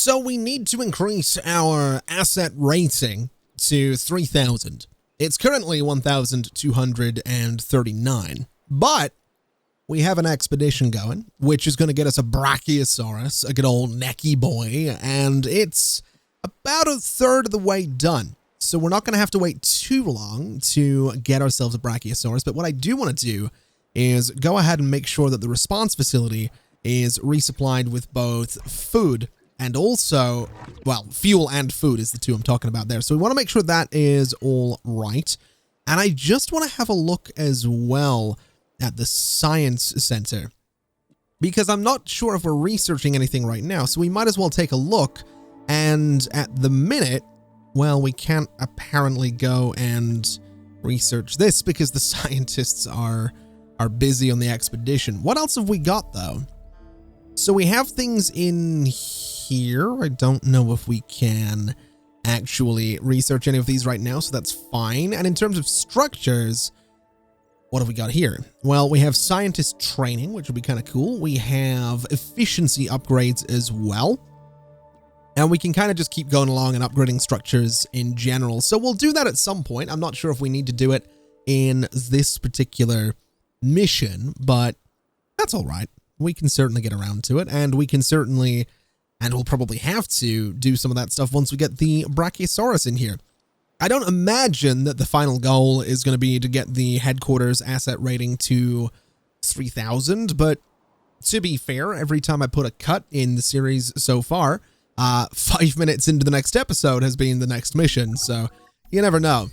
So we need to increase our asset rating to 3,000. It's currently 1,239, but we have an expedition going, which is going to get us a Brachiosaurus, a good old necky boy, and it's about a third of the way done. So we're not going to have to wait too long to get ourselves a Brachiosaurus, but what I do want to do is go ahead and make sure that the response facility is resupplied with both food and also, well, fuel and food is the two I'm talking about there. So we want to make sure that is all right. And I just want to have a look as well at the science center, because I'm not sure if we're researching anything right now. So we might as well take a look. And at the minute, well, we can't apparently go and research this because the scientists are busy on the expedition. What else have we got though? So we have things in here. I don't know if we can actually research any of these right now, so that's fine. And in terms of structures, what have we got here? Well, we have scientist training, which would be kind of cool. We have efficiency upgrades as well. And we can kind of just keep going along and upgrading structures in general. So we'll do that at some point. I'm not sure if we need to do it in this particular mission, but that's all right. We can certainly get around to it, and we can certainly, and we'll probably have to do some of that stuff once we get the Brachiosaurus in here. I don't imagine that the final goal is going to be to get the headquarters asset rating to 3,000, but to be fair, every time I put a cut in the series so far, 5 minutes into the next episode has been the next mission, so you never know.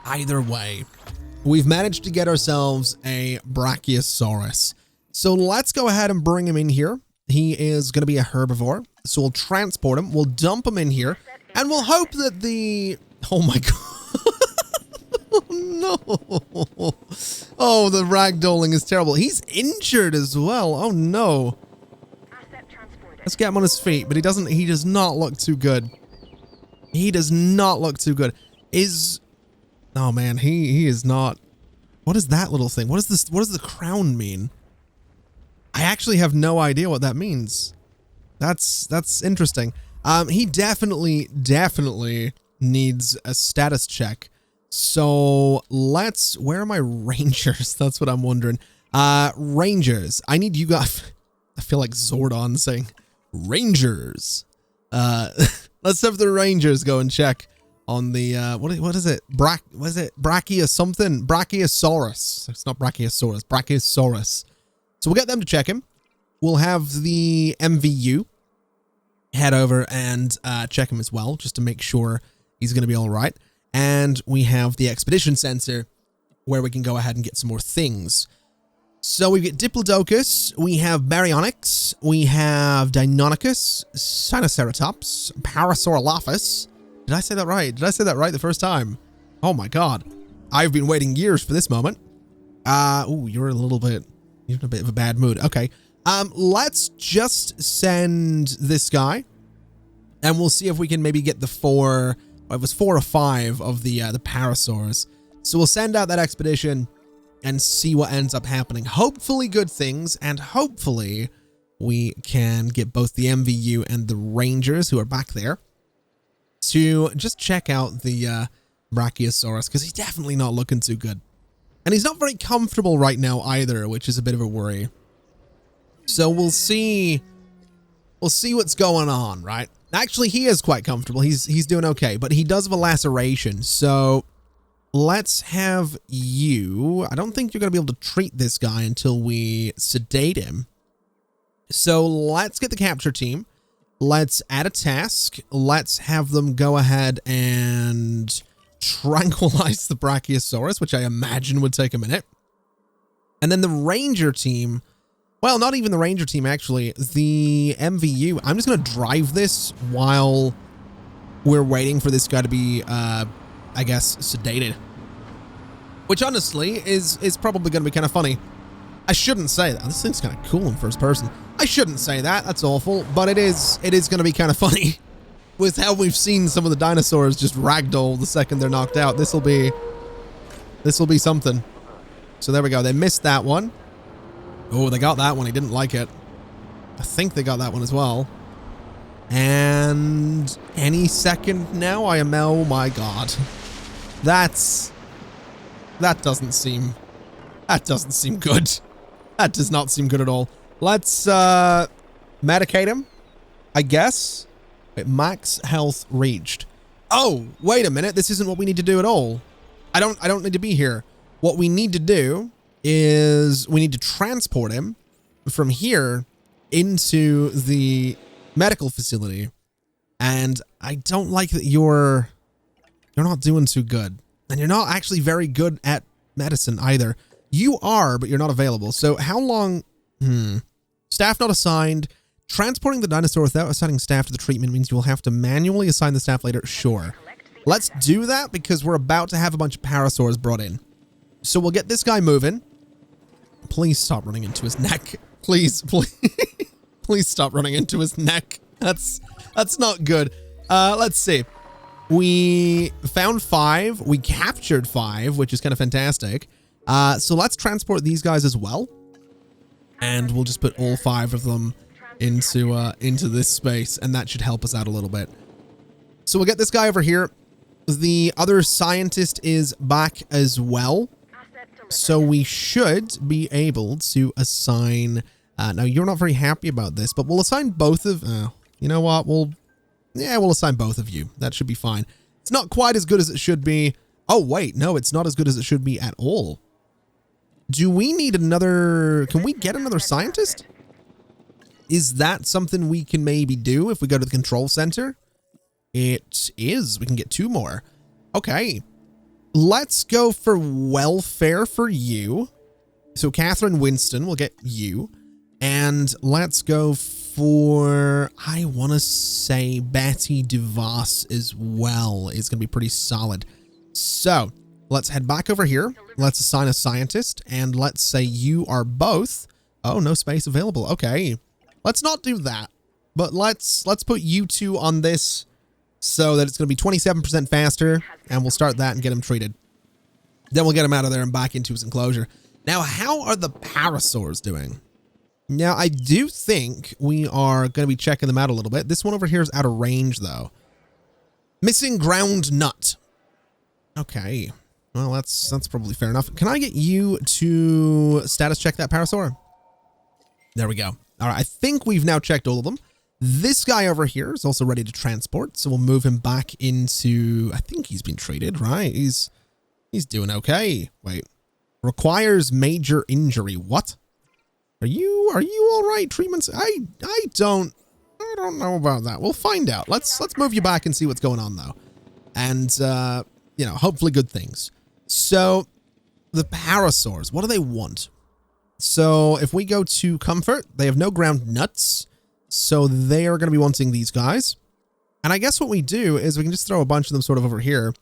Either way, we've managed to get ourselves a Brachiosaurus. So let's go ahead and bring him in here. He is going to be a herbivore, so we'll transport him, we'll dump him in here, and we'll hope that the... Oh my god. Oh no. Oh, the ragdolling is terrible. He's injured as well. Oh no. Let's get him on his feet, but he does not look too good. He does not look too good. Oh man, he is not. What is that little thing? What is this? What does the crown mean? I actually have no idea what that means. That's interesting. He definitely needs a status check. So where are my rangers? That's what I'm wondering. Rangers, I need you guys. I feel like Zordon saying rangers. Let's have the rangers go and check on the, what is it? What is it? Brachia something? Brachiosaurus. It's not Brachiosaurus, Brachiosaurus. So we'll get them to check him. We'll have the MVU head over and check him as well, just to make sure he's going to be all right. And we have the expedition center where we can go ahead and get some more things. So we get Diplodocus, we have Baryonyx, we have Deinonychus, Sinoceratops, Parasaurolophus. Did I say that right? Did I say that right the first time? Oh my god. I've been waiting years for this moment. Ooh, you're in a bit of a bad mood. Okay. Let's just send this guy, and we'll see if we can maybe get the 4 or 5 of the parasaurs. So we'll send out that expedition and see what ends up happening. Hopefully good things, and hopefully we can get both the MVU and the Rangers, who are back there, to just check out the Brachiosaurus, because he's definitely not looking too good. And he's not very comfortable right now either, which is a bit of a worry. So we'll see what's going on, right? Actually, he is quite comfortable. He's doing okay, but he does have a laceration. So let's have you. I don't think you're going to be able to treat this guy until we sedate him. So let's get the capture team. Let's add a task. Let's have them go ahead and tranquilize the Brachiosaurus, which I imagine would take a minute. And then the Ranger team, well, not even the Ranger team, actually, the MVU. I'm just going to drive this while we're waiting for this guy to be, I guess, sedated. Which, honestly, is probably going to be kind of funny. I shouldn't say that. This thing's kind of cool in first person. I shouldn't say that. That's awful. But it is going to be kind of funny. With how we've seen some of the dinosaurs just ragdoll the second they're knocked out. This will be something. So there we go. They missed that one. Oh, they got that one. He didn't like it. I think they got that one as well. And any second now, I am, oh my God. That doesn't seem good. That does not seem good at all. Let's, medicate him, I guess. Wait, max health reached. Oh, wait a minute. This isn't what we need to do at all. I don't need to be here. What we need to do is we need to transport him from here into the medical facility. And I don't like that you're not doing too good. And you're not actually very good at medicine either. You are, but you're not available. So how long? Staff not assigned. Transporting the dinosaur without assigning staff to the treatment means you will have to manually assign the staff later. Sure. Let's do that because we're about to have a bunch of parasaurs brought in. So we'll get this guy moving. Please stop running into his neck. Please, please, please stop running into his neck. That's not good. Let's see. We found 5. We captured 5, which is kind of fantastic. So let's transport these guys as well. And we'll just put all 5 of them into this space, and that should help us out a little bit. So we'll get this guy over here. The other scientist is back as well. So we should be able to assign... now, you're not very happy about this, but we'll assign both of... you know what? We'll assign both of you. That should be fine. It's not quite as good as it should be. Oh, wait. No, it's not as good as it should be at all. Do we need another... Can we get another scientist? Is that something we can maybe do if we go to the control center? It is. We can get 2 more. Okay. Let's go for welfare for you. So Catherine Winston will get you. And let's go for, I want to say Betty DeVos as well. It's going to be pretty solid. So let's head back over here. Let's assign a scientist. And let's say you are both. Oh, no space available. Okay. Let's not do that. But let's put you 2 on this so that it's going to be 27% faster. And we'll start that and get him treated. Then we'll get him out of there and back into his enclosure. Now, how are the parasaurs doing? Now, I do think we are going to be checking them out a little bit. This one over here is out of range, though. Missing ground nut. Okay. Well, that's probably fair enough. Can I get you to status check that parasaur? There we go. All right, I think we've now checked all of them. This guy over here is also ready to transport, so we'll move him back into... I think he's been treated, right? He's doing okay. Wait. Requires major injury. What? Are you all right? Treatments? I don't know about that. We'll find out. Let's move you back and see what's going on though. And you know, hopefully good things. So the parasaurs, what do they want? So if we go to comfort, they have no ground nuts. So they are going to be wanting these guys. And I guess what we do is we can just throw a bunch of them sort of over here.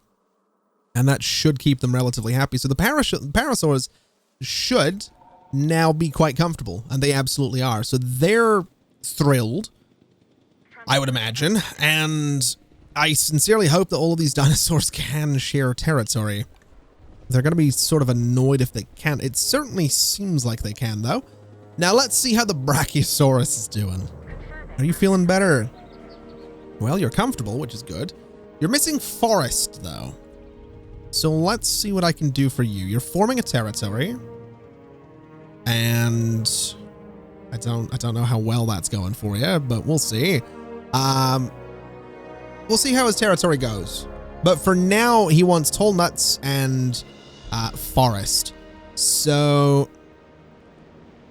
And that should keep them relatively happy. So the parasaurs should now be quite comfortable. And they absolutely are. So they're thrilled, I would imagine. And I sincerely hope that all of these dinosaurs can share territory. They're going to be sort of annoyed if they can't. It certainly seems like they can, though. Now, let's see how the Brachiosaurus is doing. Are you feeling better? Well, you're comfortable, which is good. You're missing forest, though. So let's see what I can do for you. You're forming a territory. And I don't know how well that's going for you, but we'll see. We'll see how his territory goes. But for now, he wants tall nuts and forest. So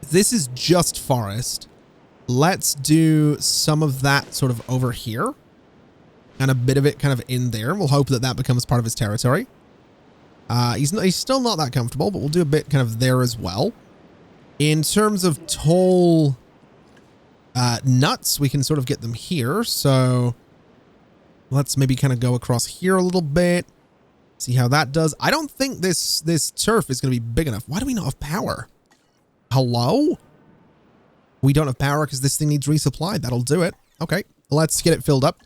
this is just forest. Let's do some of that sort of over here and a bit of it kind of in there. We'll hope that that becomes part of his territory. He's still not that comfortable, but we'll do a bit kind of there as well. In terms of tall nuts, we can sort of get them here. So let's maybe kind of go across here a little bit. See how that does. I don't think this turf is going to be big enough. Why do we not have power? Hello? We don't have power because this thing needs resupplied. That'll do it. Okay, let's get it filled up.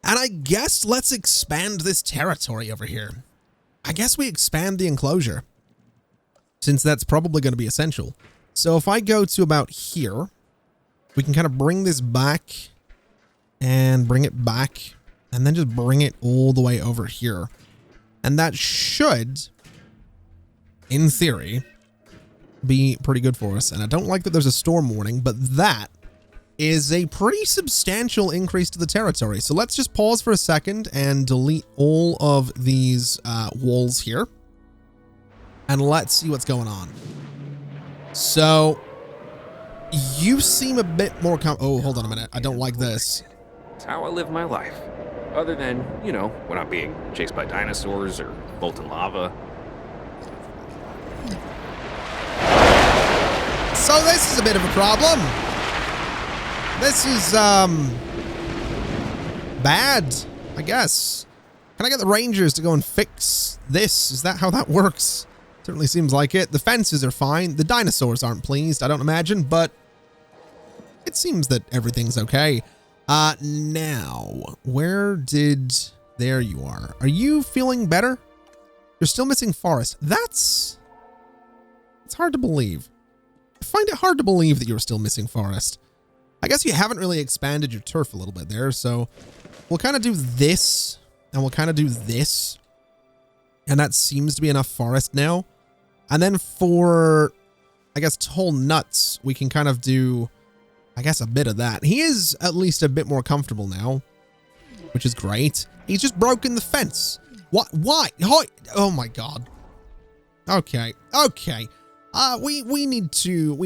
And I guess let's expand this territory over here. I guess we expand the enclosure, since that's probably going to be essential. So if I go to about here, we can kind of bring this back and bring it back, and then just bring it all the way over here. And that should, in theory, be pretty good for us. And I don't like that there's a storm warning, but that is a pretty substantial increase to the territory. So let's just pause for a second and delete all of these walls here. And let's see what's going on. So you seem a bit more oh, hold on a minute. I don't like this. It's how I live my life. Other than, you know, when I'm being chased by dinosaurs or molten lava. So this is a bit of a problem. This is, bad, I guess. Can I get the rangers to go and fix this? Is that how that works? Certainly seems like it. The fences are fine. The dinosaurs aren't pleased, I don't imagine, but it seems that everything's okay. Now, there you are. Are you feeling better? You're still missing forest. It's hard to believe. I find it hard to believe that you're still missing forest. I guess you haven't really expanded your turf a little bit there, so we'll kind of do this, and we'll kind of do this. And that seems to be enough forest now. And then for, I guess, tall nuts, we can kind of do, I guess, a bit of that. He is at least a bit more comfortable now, which is great. He's just broken the fence. What? Why? Oh my God. Okay. Okay. We need to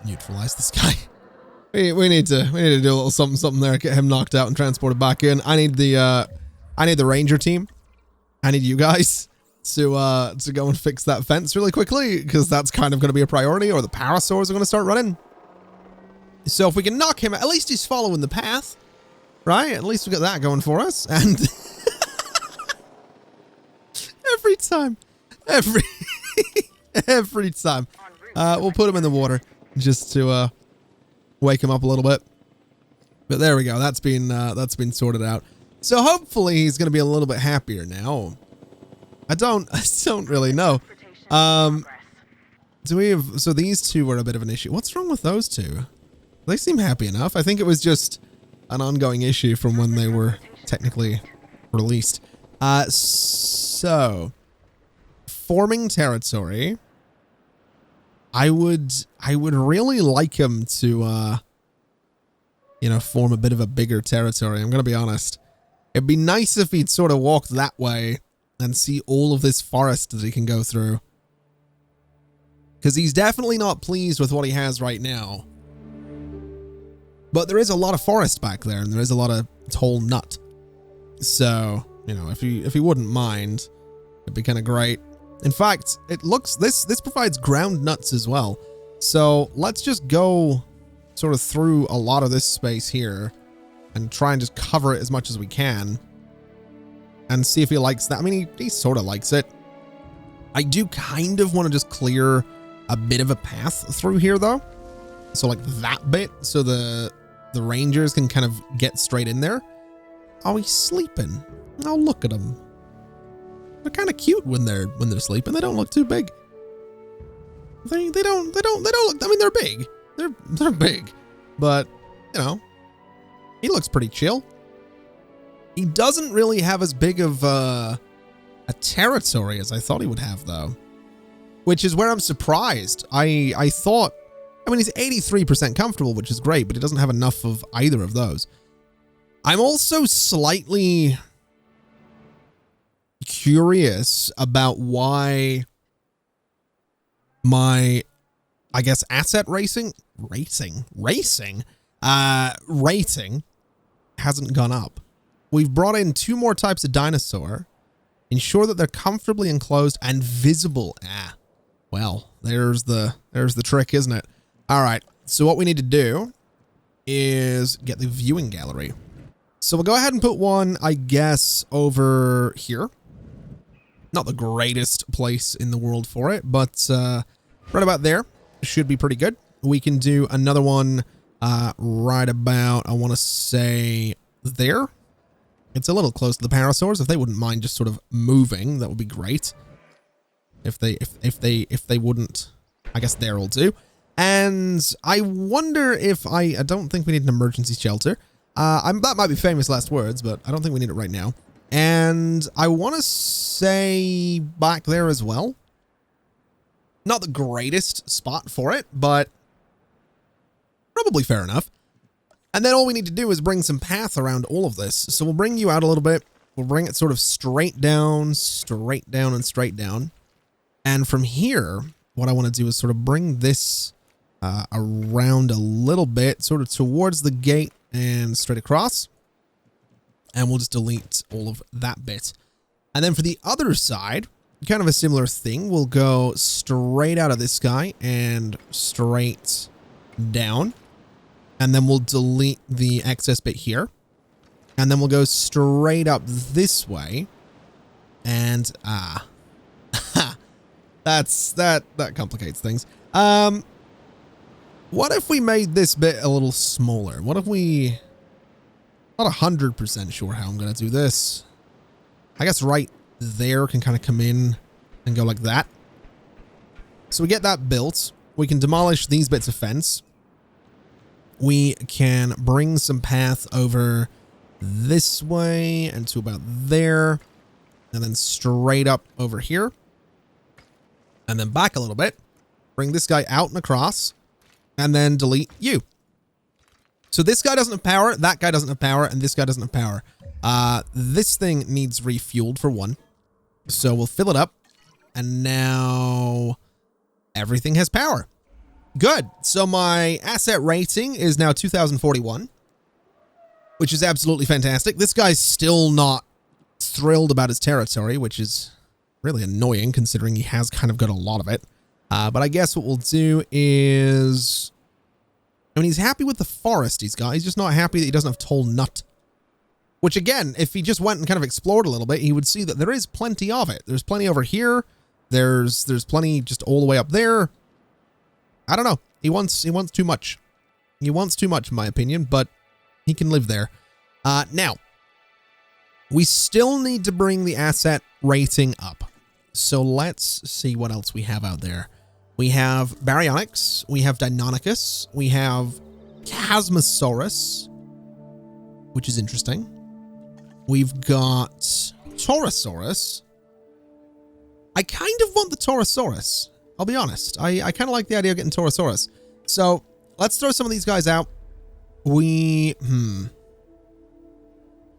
neutralize this guy. We need to do a little something there, get him knocked out and transported back in. I need the ranger team. I need you guys to go and fix that fence really quickly, because that's kind of going to be a priority, or the parasaurs are going to start running. So if we can knock him out, at least he's following the path, right? At least we got that going for us. And every time, we'll put him in the water just to wake him up a little bit. But there we go. That's been sorted out. So hopefully he's going to be a little bit happier now. I don't really know. So these two were a bit of an issue. What's wrong with those two? They seem happy enough. I think it was just an ongoing issue from when they were technically released. So forming territory. I would really like him to, form a bit of a bigger territory. I'm going to be honest. It'd be nice if he'd sort of walk that way and see all of this forest that he can go through. Because he's definitely not pleased with what he has right now. But there is a lot of forest back there, and there is a lot of tall nut. So, if he wouldn't mind, it'd be kind of great. In fact, it looks, this provides ground nuts as well. So let's just go sort of through a lot of this space here and try and just cover it as much as we can and see if he likes that. I mean, he sort of likes it. I do kind of want to just clear a bit of a path through here though. So like that bit, so the rangers can kind of get straight in there. Oh, he's sleeping. Oh, look at him. They're kind of cute when they're sleeping. They don't look too big. They don't look, I mean, they're big. They're big, but he looks pretty chill. He doesn't really have as big of a territory as I thought he would have though, which is where I'm surprised. I thought, I mean, he's 83% comfortable, which is great, but he doesn't have enough of either of those. I'm also slightly curious about why my, I guess, asset rating hasn't gone up. We've brought in 2 more types of dinosaur. Ensure that they're comfortably enclosed and visible. Well, there's the trick, isn't it? All right. So what we need to do is get the viewing gallery. So we'll go ahead and put one, I guess, over here. Not the greatest place in the world for it, but right about there should be pretty good. We can do another one right about, I want to say, there. It's a little close to the parasaurs. If they wouldn't mind just sort of moving, that would be great. If they wouldn't, I guess there'll do. And I wonder if I don't think we need an emergency shelter. That might be famous last words, but I don't think we need it right now. And I want to say back there as well. Not the greatest spot for it, but probably fair enough. And then all we need to do is bring some path around all of this. So we'll bring you out a little bit. We'll bring it sort of straight down, and straight down. And from here, what I want to do is sort of bring this around a little bit, sort of towards the gate and straight across. And we'll just delete all of that bit. And then for the other side, kind of a similar thing. We'll go straight out of this guy and straight down. And then we'll delete the excess bit here. And then we'll go straight up this way. And, that complicates things. What if we made this bit a little smaller? What if we, not 100% sure how I'm going to do this. I guess right there can kind of come in and go like that. So we get that built. We can demolish these bits of fence. We can bring some path over this way and to about there. And then straight up over here. And then back a little bit. Bring this guy out and across. And then delete you. So this guy doesn't have power, that guy doesn't have power, and this guy doesn't have power. This thing needs refueled for one. So we'll fill it up. And now everything has power. Good. So my asset rating is now 2041, which is absolutely fantastic. This guy's still not thrilled about his territory, which is really annoying considering he has kind of got a lot of it. But I guess what we'll do is, I mean, he's happy with the forest he's got. He's just not happy that he doesn't have tall nut. Which again, if he just went and kind of explored a little bit, he would see that there is plenty of it. There's plenty over here. There's plenty just all the way up there. I don't know. He wants too much. He wants too much, in my opinion, but he can live there. Now, we still need to bring the asset rating up. So let's see what else we have out there. We have Baryonyx, we have Deinonychus, we have Chasmosaurus, which is interesting. We've got Torosaurus. I kind of want the Torosaurus. I'll be honest. I kind of like the idea of getting Torosaurus. So let's throw some of these guys out. I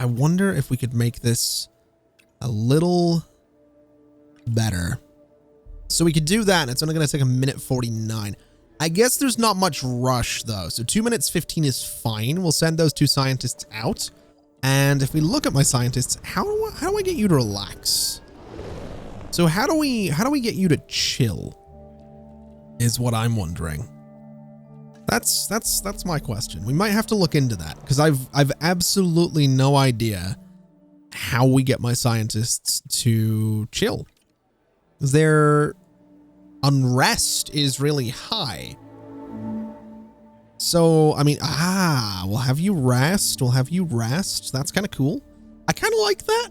wonder if we could make this a little better. So we could do that, and it's only going to take 1:49. I guess there's not much rush, though. So 2:15 is fine. We'll send those two scientists out. And if we look at my scientists, how do I get you to relax? So how do we get you to chill? Is what I'm wondering. That's my question. We might have to look into that because I've absolutely no idea how we get my scientists to chill. Their unrest is really high. So, I mean, we'll have you rest. We'll have you rest. That's kind of cool. I kind of like that.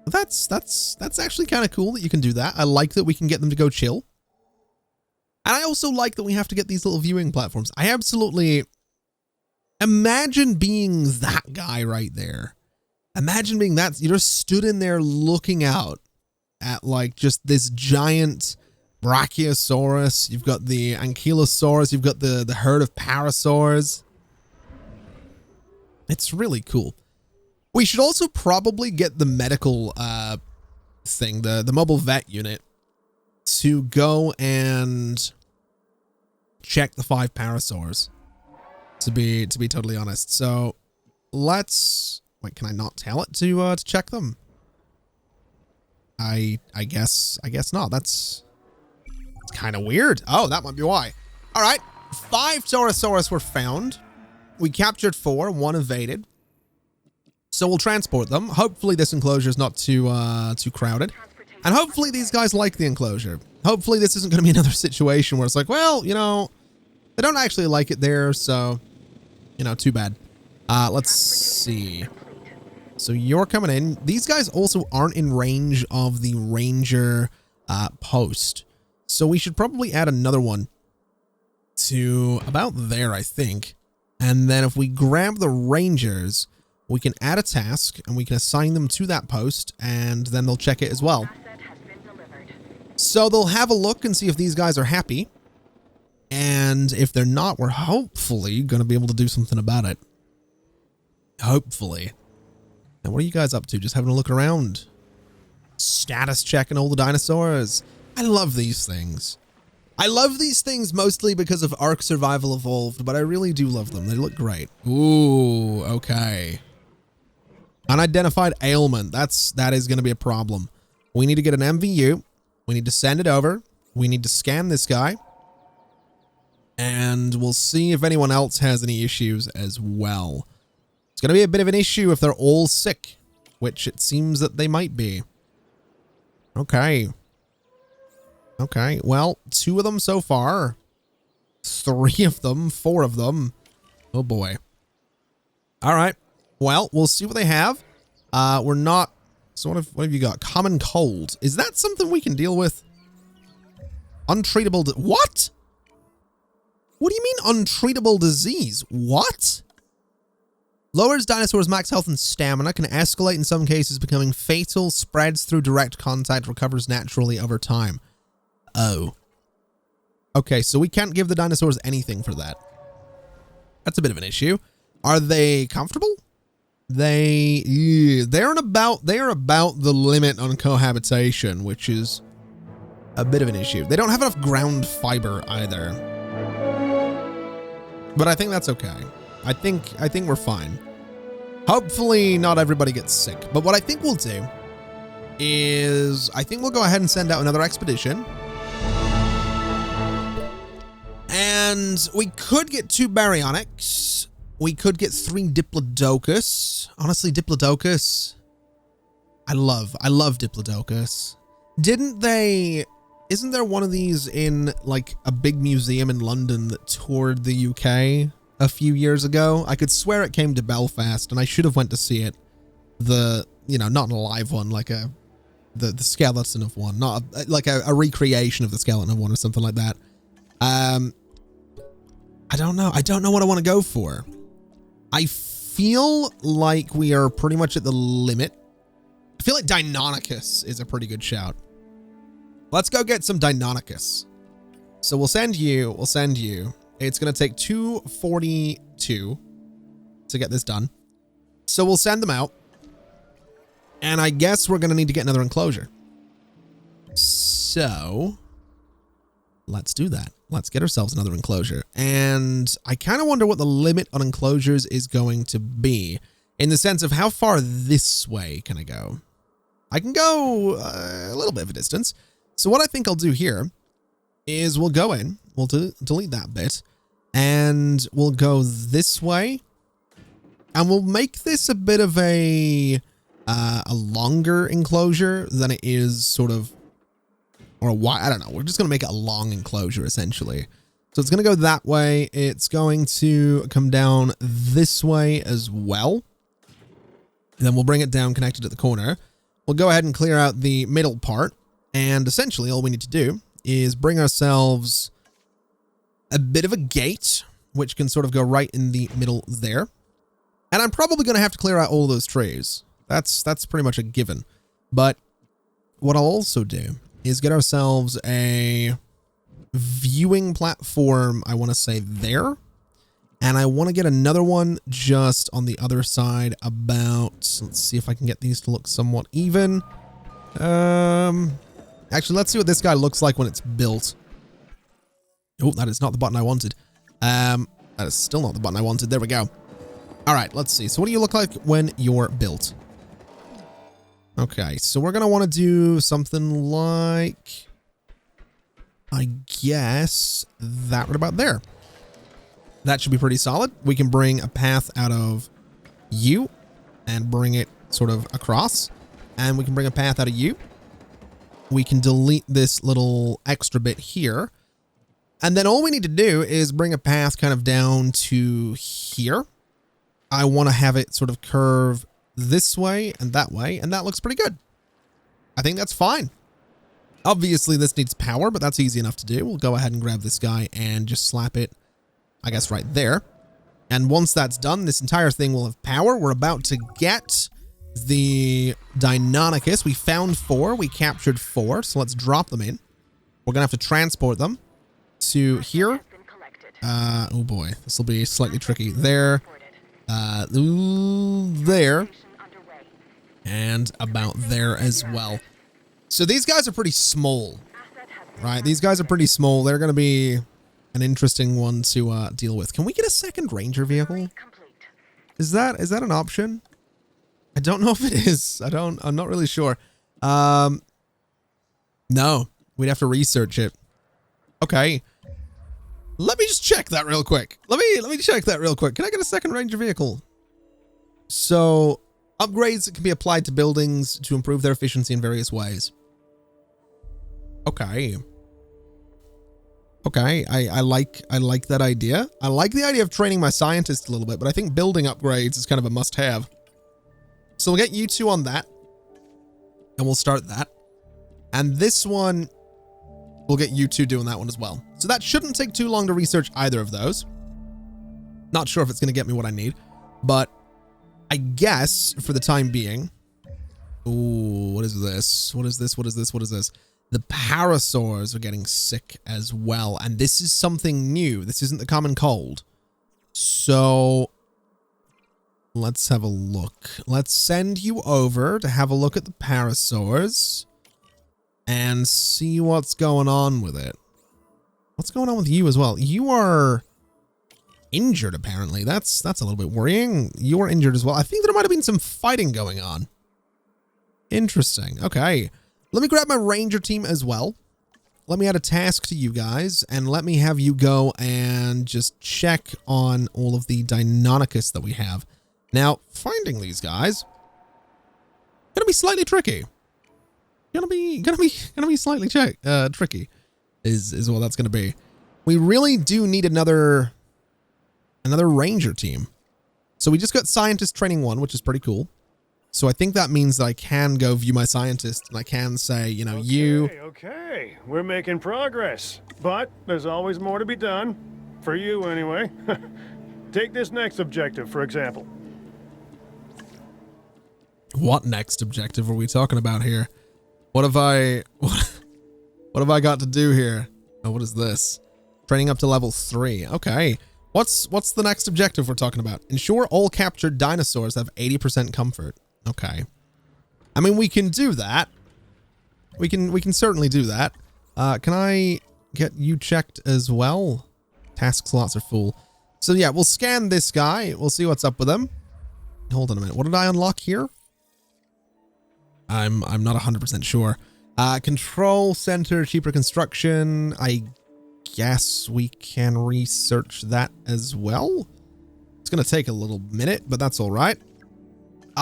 That's actually kind of cool that you can do that. I like that we can get them to go chill. And I also like that we have to get these little viewing platforms. I absolutely imagine being that guy right there. Imagine being that. You just stood in there looking out at like just this giant Brachiosaurus. You've got the Ankylosaurus. You've got the herd of parasaurs. It's really cool. We should also probably get the medical thing, the mobile vet unit, to go and check the 5 parasaurs. To be totally honest. So let's, wait, can I not tell it to check them? I guess not. That's kind of weird. Oh, that might be why. All right. 5 Torosaurus were found. We captured 4, 1 evaded. So we'll transport them. Hopefully this enclosure is not too crowded. And hopefully these guys like the enclosure. Hopefully this isn't going to be another situation where it's like, well, you know, they don't actually like it there, so, you know, too bad. Let's see. So you're coming in. These guys also aren't in range of the ranger post. So we should probably add another one to about there, I think. And then if we grab the rangers, we can add a task and we can assign them to that post, and then they'll check it as well. So they'll have a look and see if these guys are happy. And if they're not, we're hopefully going to be able to do something about it. Hopefully. Now, what are you guys up to? Just having a look around. Status checking all the dinosaurs. I love these things. I love these things mostly because of Ark Survival Evolved, but I really do love them. They look great. Ooh, okay. Unidentified ailment. That is going to be a problem. We need to get an MVU. We need to send it over. We need to scan this guy. And we'll see if anyone else has any issues as well. It's going to be a bit of an issue if they're all sick, which it seems that they might be. Okay. Okay, well, 2 of them so far. 3 of them, 4 of them. Oh boy. All right. Well, we'll see what they have. We're not... So what have you got? Common cold. Is that something we can deal with? Untreatable... What? What do you mean untreatable disease? What? Lowers dinosaurs' max health and stamina, can escalate in some cases, becoming fatal, spreads through direct contact, recovers naturally over time. Oh. Okay, so we can't give the dinosaurs anything for that. That's a bit of an issue. Are they comfortable? They're about the limit on cohabitation, which is a bit of an issue. They don't have enough ground fiber either. But I think that's okay. I think we're fine. Hopefully not everybody gets sick. But what I think we'll do is I think we'll go ahead and send out another expedition. And we could get 2 baryonyx. We could get 3 diplodocus. Honestly, diplodocus. I love diplodocus. Isn't there one of these in like a big museum in London that toured the UK a few years ago? I could swear it came to Belfast and I should have went to see it. Not a live one, like the skeleton of one, not like a recreation of the skeleton of one or something like that. I don't know. I don't know what I want to go for. I feel like we are pretty much at the limit. I feel like Deinonychus is a pretty good shout. Let's go get some Deinonychus. So we'll send you. It's going to take 242 to get this done. So we'll send them out. And I guess we're going to need to get another enclosure. So let's do that. Let's get ourselves another enclosure. And I kind of wonder what the limit on enclosures is going to be in the sense of how far this way can I go? I can go a little bit of a distance. So what I think I'll do here is we'll go in, we'll delete that bit, and we'll go this way, and we'll make this a bit of a longer enclosure than it is sort of, or a wide, I don't know. We're just going to make it a long enclosure essentially. So it's going to go that way. It's going to come down this way as well. And then we'll bring it down connected at the corner. We'll go ahead and clear out the middle part. And essentially all we need to do is bring ourselves a bit of a gate, which can sort of go right in the middle there. And I'm probably going to have to clear out all those trees. That's pretty much a given. But what I'll also do is get ourselves a viewing platform, I want to say there. And I want to get another one just on the other side about, let's see if I can get these to look somewhat even. Actually, let's see what this guy looks like when it's built. Oh, that is not the button I wanted. That is still not the button I wanted. There we go. All right, let's see. So what do you look like when you're built? Okay, so we're going to want to do something like, I guess, that right about there. That should be pretty solid. We can bring a path out of you and bring it sort of across. And we can bring a path out of you. We can delete this little extra bit here. And then all we need to do is bring a path kind of down to here. I want to have it sort of curve this way, and that looks pretty good. I think that's fine. Obviously, this needs power, but that's easy enough to do. We'll go ahead and grab this guy and just slap it, I guess, right there. And once that's done, this entire thing will have power. We're about to get the Deinonychus. We found 4. We captured 4. So let's drop them in. We're going to have to transport them to here. Oh boy, this will be slightly tricky. There. There. And about there as well. So these guys are pretty small. Right? These guys are pretty small. They're going to be an interesting one to deal with. Can we get a second ranger vehicle? Is that an option? I don't know if it is. I'm not really sure. No. We'd have to research it. Okay. Let me just check that real quick. Let me check that real quick. Can I get a second ranger vehicle? So, upgrades that can be applied to buildings to improve their efficiency in various ways. Okay. Okay, I like that idea. I like the idea of training my scientists a little bit, but I think building upgrades is kind of a must-have. So we'll get you 2 on that, and we'll start that. And this one, we'll get you 2 doing that one as well. So that shouldn't take too long to research either of those. Not sure if it's going to get me what I need, but I guess for the time being... Ooh, what is this? What is this? What is this? What is this? The parasaurs are getting sick as well, and this is something new. This isn't the common cold. So let's have a look. Let's send you over to have a look at the parasaurs and see what's going on with it. What's going on with you as well? You are injured, apparently. That's a little bit worrying. You are injured as well. I think there might have been some fighting going on. Interesting. Okay. Let me grab my ranger team as well. Let me add a task to you guys, and let me have you go and just check on all of the Deinonychus that we have. Now, finding these guys gonna be slightly tricky. Gonna be slightly tricky is what that's gonna be. We really do need another ranger team. So we just got scientist training 1, which is pretty cool. So I think that means that I can go view my scientist, and I can say, you know, Okay, we're making progress, but there's always more to be done. For you, anyway. Take this next objective, for example. What next objective are we talking about here? What have I got to do here? Oh, what is this? Training up to level 3. Okay. What's the next objective we're talking about? Ensure all captured dinosaurs have 80% comfort. Okay. I mean, we can do that. We can certainly do that. Can I get you checked as well? Task slots are full. So yeah, we'll scan this guy. We'll see what's up with him. Hold on a minute. What did I unlock here? I'm not 100% sure. Control center, cheaper construction. I guess we can research that as well. It's going to take a little minute, but that's all right.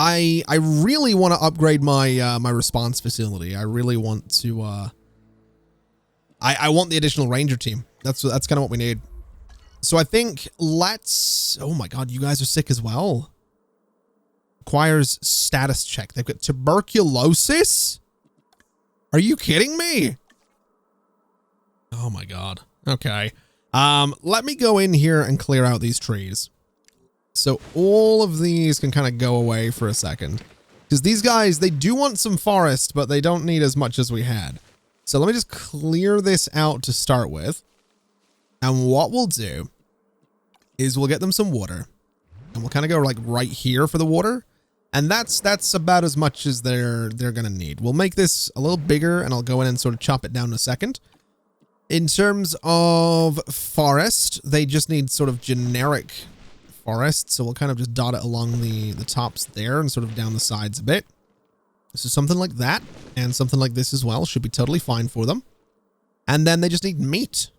I really want to upgrade my my response facility. I really want to I want the additional ranger team. That's kind of what we need. So I think let's... Oh my god, you guys are sick as well. Requires status check. They've got tuberculosis? Are you kidding me? Oh my god. Okay. Let me go in here and clear out these trees. So all of these can kind of go away for a second. Because these guys, they do want some forest, but they don't need as much as we had. So let me just clear this out to start with. And what we'll do is we'll get them some water. And we'll kind of go like right here for the water. And that's about as much as they're going to need. We'll make this a little bigger, and I'll go in and sort of chop it down in a second. In terms of forest, they just need sort of generic forest, so we'll kind of just dot it along the tops there and sort of down the sides a bit. So something like that, and something like this as well should be totally fine for them. And then they just need meat.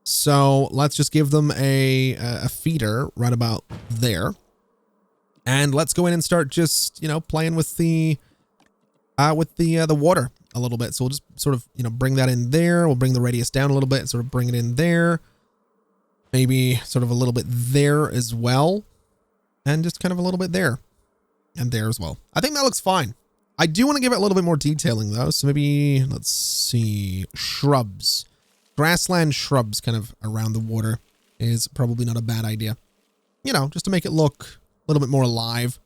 So let's just give them a feeder right about there. And let's go in and start just, you know, playing with the water a little bit. So we'll just sort of, you know, bring that in there. We'll bring the radius down a little bit and sort of bring it in there. Maybe sort of a little bit there as well. And just kind of a little bit there. And there as well. I think that looks fine. I do want to give it a little bit more detailing though. So maybe, let's see, shrubs. Grassland shrubs kind of around the water is probably not a bad idea. you know, just to make it look a little bit more alive.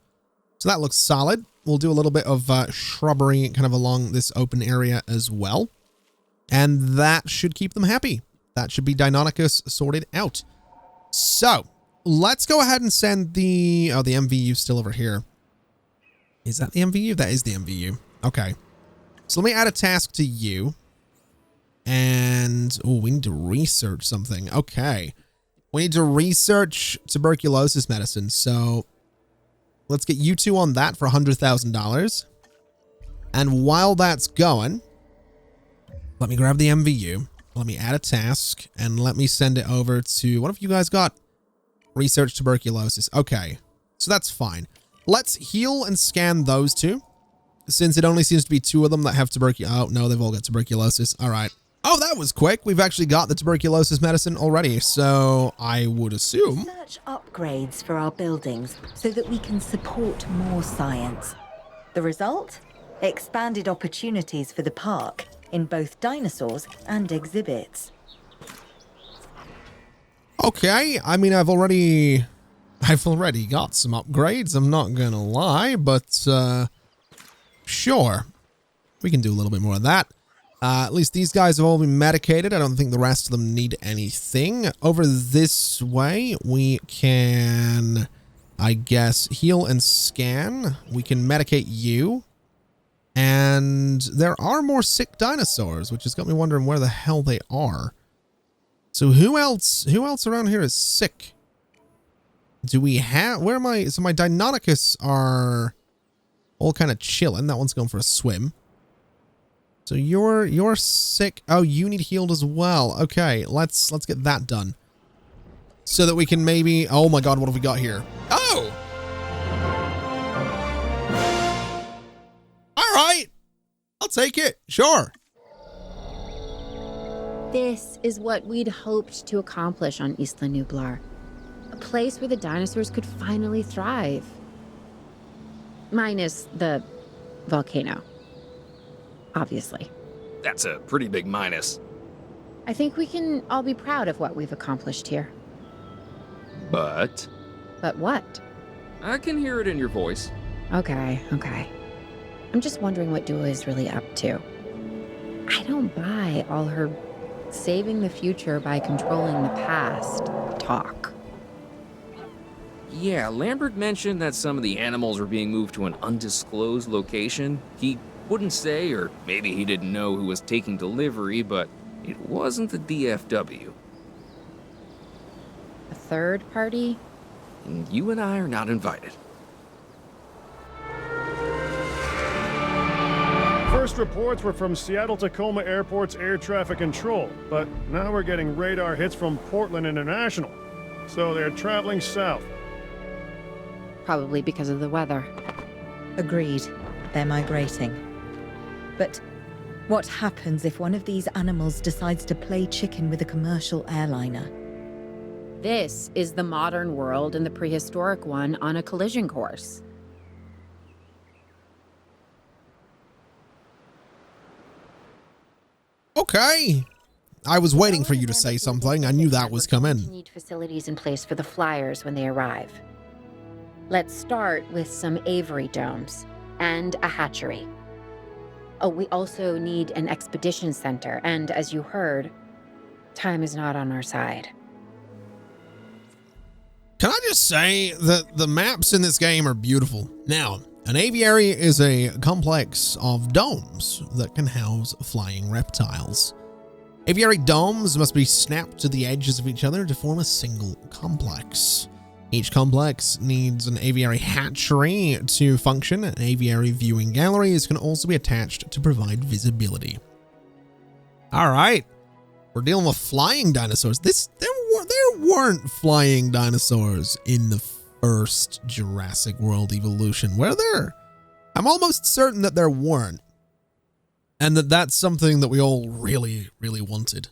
So that looks solid. We'll do a little bit of shrubbery kind of along this open area as well. And that should keep them happy. That should be Deinonychus sorted out. So let's go ahead and send the, oh, the MVU still over here. Is that the MVU? That is the MVU. Okay. So let me add a task to you. And, oh, we need to research something. Okay. We need to research tuberculosis medicine. So let's get you two on that for $100,000. And while that's going, let me grab the MVU. Let me add a task and let me send it over to, what have you guys got? Research tuberculosis. Okay. So that's fine. Let's heal and scan those two. Since it only seems to be 2 of them that have tuberculosis. Oh, no, they've all got tuberculosis. All right. Oh, that was quick. We've actually got the tuberculosis medicine already. So I would assume. Research upgrades for our buildings so that we can support more science. The result? Expanded opportunities for the park in both dinosaurs and exhibits. Okay. I mean, I've already got some upgrades. I'm not going to lie, but sure. We can do a little bit more of that. At least these guys have all been medicated. I don't think the rest of them need anything. Over this way, we can, I guess, heal and scan. We can medicate you. And there are more sick dinosaurs, which has got me wondering where the hell they are. So who else around here is sick? Do we have, where am I? So my Deinonychus are all kind of chilling. That one's going for a swim. So you're sick. Oh, you need healed as well. Okay, let's get that done. So that we can maybe, oh my god, what have we got here? Oh! All right. I'll take it. Sure. This is what we'd hoped to accomplish on Isla Nublar. A place where the dinosaurs could finally thrive. Minus the volcano. Obviously. That's a pretty big minus. I think we can all be proud of what we've accomplished here. But? But what? I can hear it in your voice. Okay. I'm just wondering what Dua is really up to. I don't buy all her saving the future by controlling the past talk. Yeah, Lambert mentioned that some of the animals were being moved to an undisclosed location. He wouldn't say, or maybe he didn't know who was taking delivery, but it wasn't the DFW. A third party? And you and I are not invited. First reports were from Seattle-Tacoma Airport's air traffic control, but now we're getting radar hits from Portland International. So they're traveling south. Probably because of the weather. Agreed. They're migrating. But what happens if one of these animals decides to play chicken with a commercial airliner? This is the modern world and the prehistoric one on a collision course. Okay. I was waiting for you to say something. I knew that was coming. Need facilities in place for the flyers when they arrive. Let's start with some aviary domes and a hatchery. Oh, we also need an expedition center, and as you heard, time is not on our side. Can I just say that the maps in this game are beautiful? Now, an aviary is a complex of domes that can house flying reptiles. Aviary domes must be snapped to the edges of each other to form a single complex. Each complex needs an aviary hatchery to function. An aviary viewing galleries can also be attached to provide visibility. All right. We're dealing with flying dinosaurs. There weren't flying dinosaurs in the first Jurassic World Evolution, were there? I'm almost certain that there weren't. And that's something that we all really, really wanted.